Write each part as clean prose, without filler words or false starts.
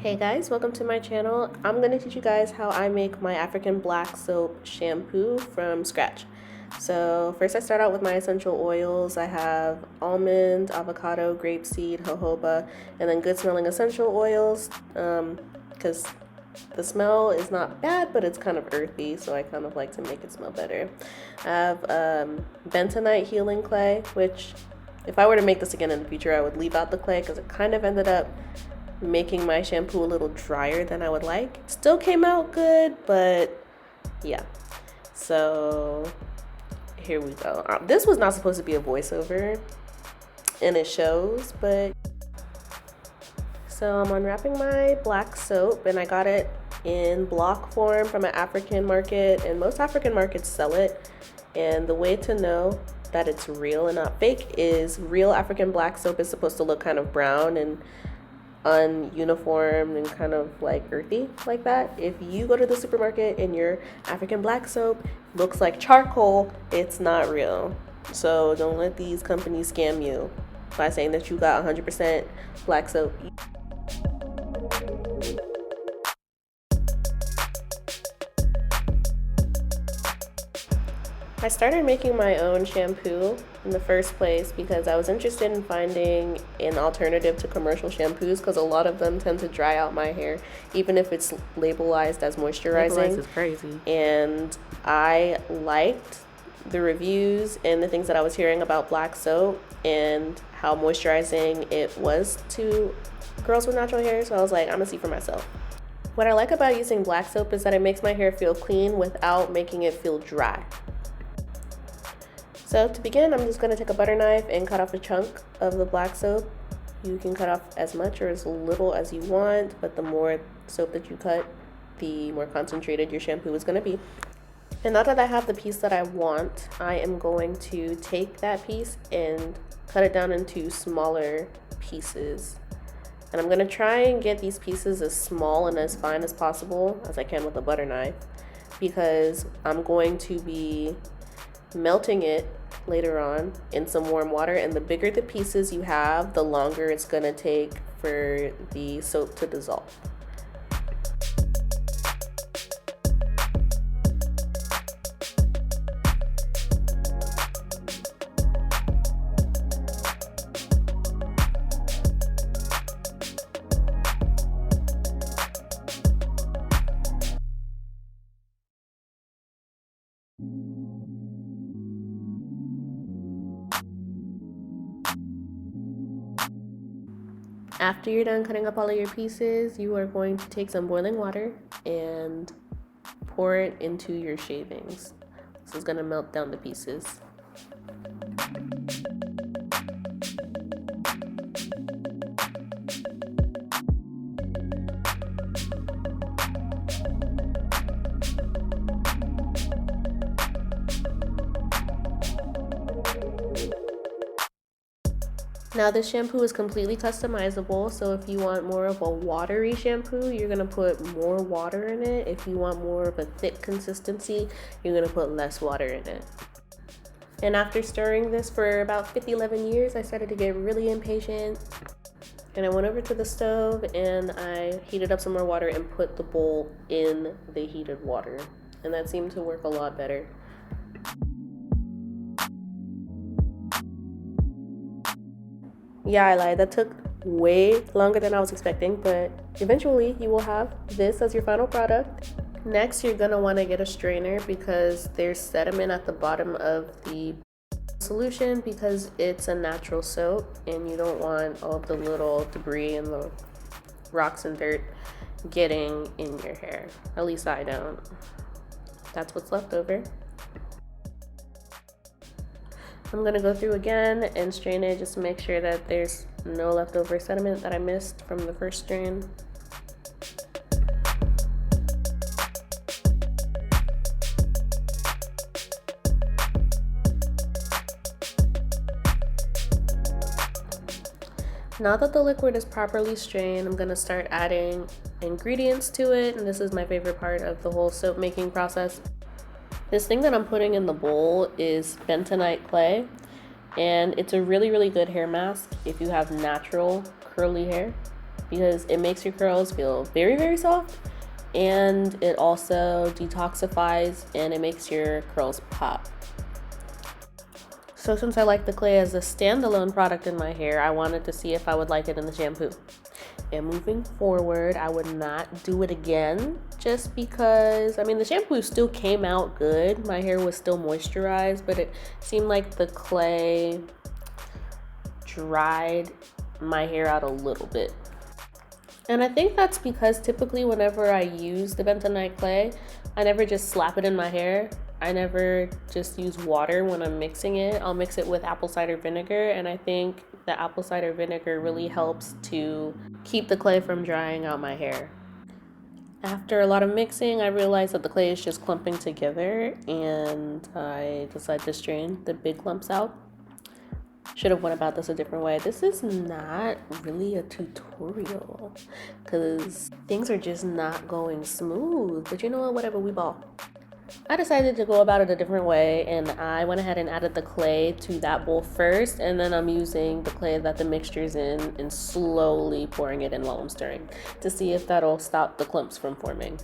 Hey guys, welcome to my channel. I'm going to teach you guys how I make my African black soap shampoo from scratch. So first I start out with my essential oils. I have almond, avocado, grapeseed, jojoba, and then good smelling essential oils because the smell is not bad, but it's kind of earthy, so I kind of like to make it smell better. I have Bentonite healing clay, which if I were to make this again in the future, I would leave out the clay because it kind of ended up making my shampoo a little drier than I would like. Still came out good, but yeah. So here we go. This was not supposed to be a voiceover, and it shows, but so I'm unwrapping my black soap, and I got it in block form from an African market, and most African markets sell it. And the way to know that it's real and not fake is real African black soap is supposed to look kind of brown and ununiform and kind of like earthy like that. If you go to the supermarket and your African black soap looks like charcoal, it's not real. So don't let these companies scam you by saying that you got 100% black soap. I started making my own shampoo in the first place because I was interested in finding an alternative to commercial shampoos because a lot of them tend to dry out my hair, even if it's labelized as moisturizing. Labelized is crazy. And I liked the reviews and the things that I was hearing about black soap and how moisturizing it was to girls with natural hair, so I was like, I'm gonna see for myself. What I like about using black soap is that it makes my hair feel clean without making it feel dry. So to begin, I'm just going to take a butter knife and cut off a chunk of the black soap. You can cut off as much or as little as you want, but the more soap that you cut, the more concentrated your shampoo is going to be. And now that I have the piece that I want, I am going to take that piece and cut it down into smaller pieces. And I'm going to try and get these pieces as small and as fine as possible as I can with a butter knife, because I'm going to be melting it later on in some warm water, and the bigger the pieces you have, the longer it's gonna take for the soap to dissolve. After you're done cutting up all of your pieces, you are going to take some boiling water and pour it into your shavings. This is going to melt down the pieces. Now this shampoo is completely customizable, so if you want more of a watery shampoo, you're going to put more water in it. If you want more of a thick consistency, you're going to put less water in it. And after stirring this for about 11 years, I started to get really impatient. And I went over to the stove and I heated up some more water and put the bowl in the heated water. And that seemed to work a lot better. Yeah, I lied. That took way longer than I was expecting, but eventually you will have this as your final product. Next, you're gonna wanna get a strainer because there's sediment at the bottom of the solution because it's a natural soap and you don't want all the little debris and the rocks and dirt getting in your hair. At least I don't. That's what's left over. I'm gonna go through again and strain it just to make sure that there's no leftover sediment that I missed from the first strain. Now that the liquid is properly strained, I'm gonna start adding ingredients to it, and this is my favorite part of the whole soap making process. This thing that I'm putting in the bowl is Bentonite clay, and it's a really, really good hair mask if you have natural curly hair. because it makes your curls feel very, very soft, and it also detoxifies and it makes your curls pop. So since I like the clay as a standalone product in my hair, I wanted to see if I would like it in the shampoo. And moving forward, I would not do it again just because, I mean, the shampoo still came out good. My hair was still moisturized, but it seemed like the clay dried my hair out a little bit. And I think that's because typically whenever I use the Bentonite clay, I never just slap it in my hair. I never just use water when I'm mixing it. I'll mix it with apple cider vinegar, and I think the apple cider vinegar really helps to keep the clay from drying out my hair. After a lot of mixing, I realized that the clay is just clumping together, and I decided to strain the big lumps out. Should have went about this a different way. This is not really a tutorial because things are just not going smooth, but you know what, whatever, we ball. I decided to go about it a different way, and I went ahead and added the clay to that bowl first, and then I'm using the clay that the mixture's in and slowly pouring it in while I'm stirring to see if that'll stop the clumps from forming.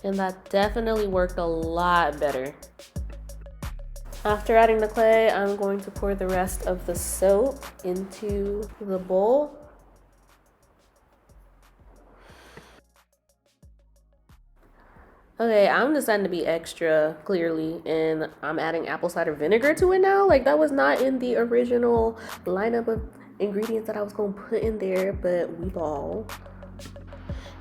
And that definitely worked a lot better. After adding the clay, I'm going to pour the rest of the soap into the bowl. Okay, I'm deciding to be extra clearly, and I'm adding apple cider vinegar to it now. Like, that was not in the original lineup of ingredients that I was gonna put in there, but we ball.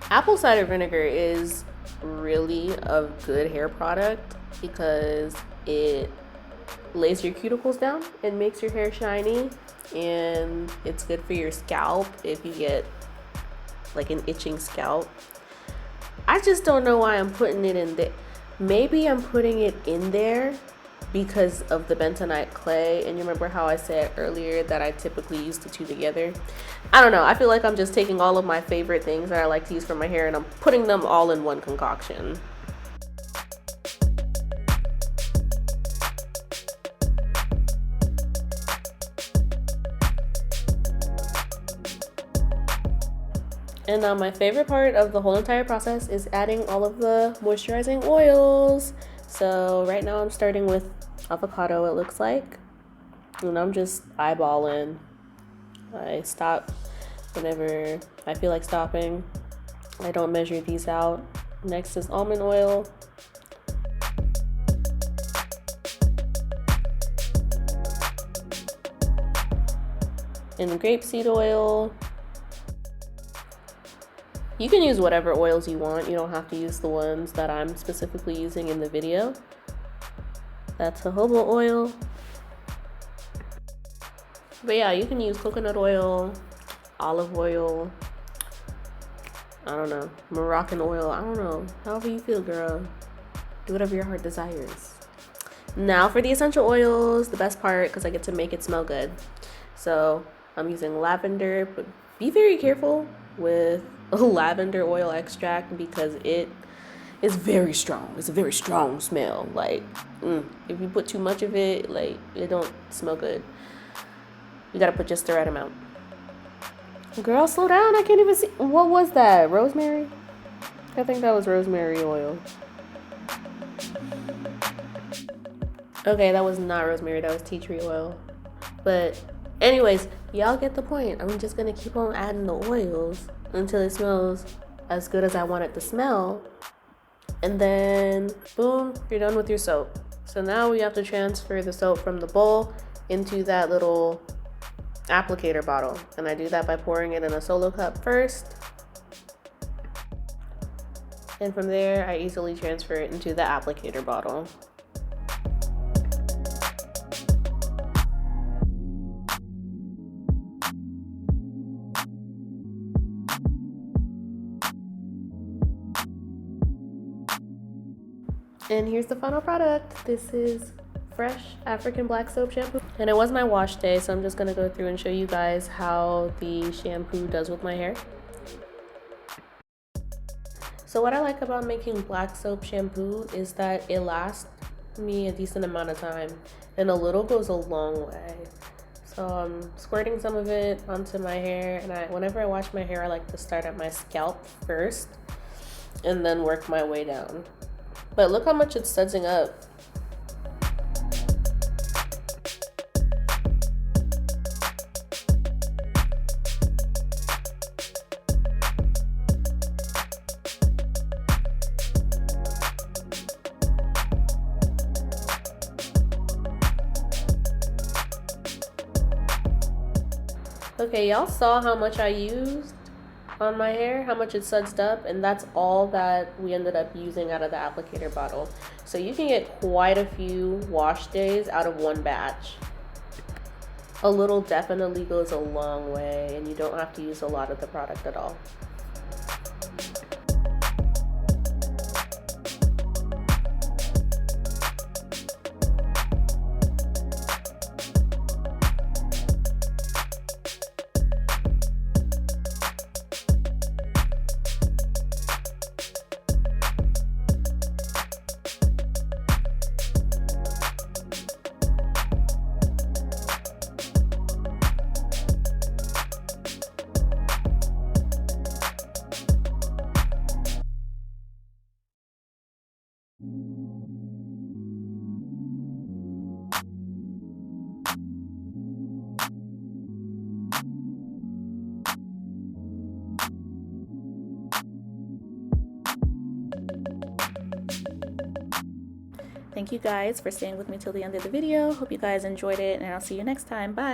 Apple cider vinegar is really a good hair product because it lays your cuticles down and makes your hair shiny, and it's good for your scalp if you get like an itching scalp. I just don't know why I'm putting it in there. Maybe I'm putting it in there because of the bentonite clay, and you remember how I said earlier that I typically use the two together? I don't know, I feel like I'm just taking all of my favorite things that I like to use for my hair and I'm putting them all in one concoction. And now my favorite part of the whole entire process is adding all of the moisturizing oils. So right now I'm starting with avocado, it looks like. And I'm just eyeballing. I stop whenever I feel like stopping. I don't measure these out. Next is almond oil. And grapeseed oil. You can use whatever oils you want. You don't have to use the ones that I'm specifically using in the video. That's jojoba oil. But yeah, you can use coconut oil, olive oil, I don't know, Moroccan oil, I don't know. However you feel, girl. Do whatever your heart desires. Now for the essential oils, the best part, because I get to make it smell good. So I'm using lavender, but be very careful with lavender oil extract because it is very strong. It's a very strong smell. Like, if you put too much of it, like, it don't smell good. You gotta put just the right amount. Girl, slow down. I can't even see. What was that? Rosemary? I think that was rosemary oil. Okay, that was not rosemary. That was tea tree oil. But anyways, y'all get the point. I'm just gonna keep on adding the oils until it smells as good as I want it to smell. And then, boom, you're done with your soap. So now we have to transfer the soap from the bowl into that little applicator bottle. And I do that by pouring it in a solo cup first. And from there, I easily transfer it into the applicator bottle. And here's the final product. This is fresh African black soap shampoo. And it was my wash day, so I'm just gonna go through and show you guys how the shampoo does with my hair. So what I like about making black soap shampoo is that it lasts me a decent amount of time, and a little goes a long way. So I'm squirting some of it onto my hair, and whenever I wash my hair, I like to start at my scalp first and then work my way down. But look how much it's sudsing up. Okay, y'all saw how much I used on my hair, how much it sudsed up, and that's all that we ended up using out of the applicator bottle. So you can get quite a few wash days out of one batch. A little definitely goes a long way, and you don't have to use a lot of the product at all. Thank you guys for staying with me till the end of the video. Hope you guys enjoyed it, and I'll see you next time. Bye.